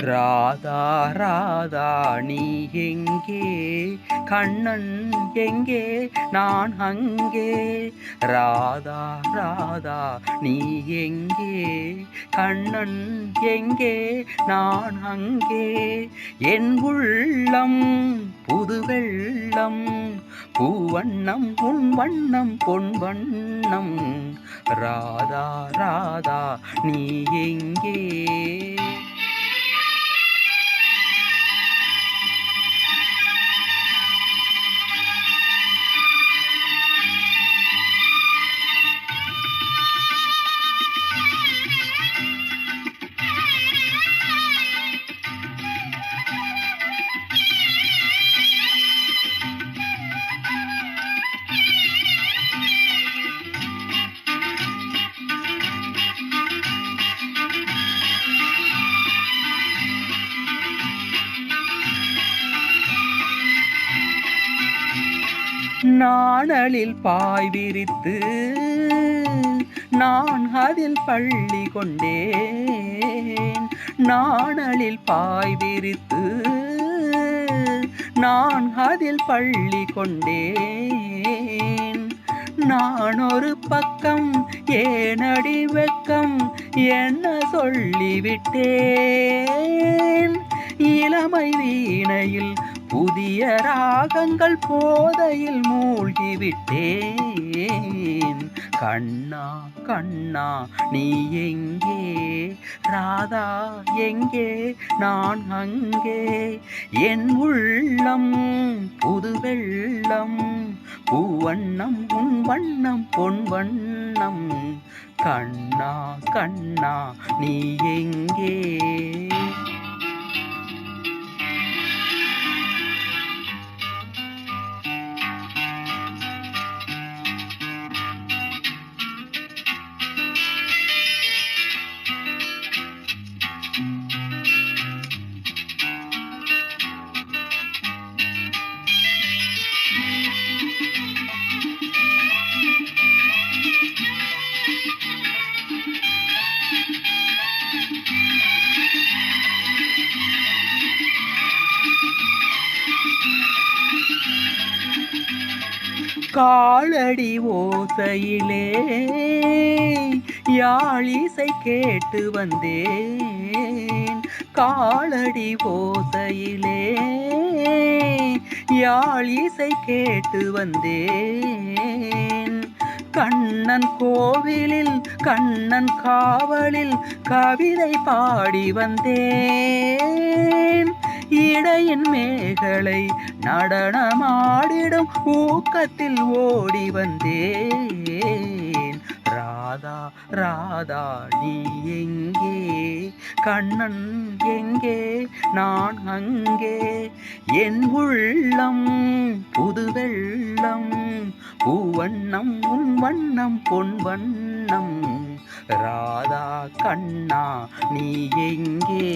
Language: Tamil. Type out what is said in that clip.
ராதா ராதா நீ எங்கே? கண்ணன் எங்கே? நான் அங்கே. ராதா ராதா நீ எங்கே? கண்ணன் எங்கே? நான் அங்கே. என் உள்ளம் புது வெள்ளம், பூவண்ணம் உன் வண்ணம் பொன் வண்ணம். ராதா ராதா நீ எங்கே? நாணலில் பாய் விரித்து நான் அதில் பள்ளி கொண்டேன். நாணலில் பாய் விரித்து நான் அதில் பள்ளி கொண்டேன். நான் ஒரு பக்கம் ஏனடி வெக்கம் என்ன சொல்லிவிட்டேன். இளமை வீணையில் புதிய ராகங்கள் போதையில் மூழ்கிவிட்டேன். கண்ணா கண்ணா நீ எங்கே? ராதா எங்கே? நான் அங்கே. என் உள்ளம் புது வெள்ளம், பூவண்ணம் உன் வண்ணம் பொன் வண்ணம். கண்ணா கண்ணா நீ எங்கே? காலடி ஓசையிலே யாழிசை கேட்டு வந்தேன். காலடி ஓசையிலே யாழிசை கேட்டு வந்தேன். கண்ணன் கோவிலில் கண்ணன் காவலில் கவிதை பாடி வந்தேன். இடையின் மேகலை நடனமாடிடும் ஊக்கத்தில் ஓடி வந்தேன். ராதா ராதா நீ எங்கே? கண்ணன் எங்கே? நான் அங்கே. என் உள்ளம் புது வெள்ளம், பூவண்ணம் உன் வண்ணம் பொன் வண்ணம். ராதா கண்ணா நீ எங்கே?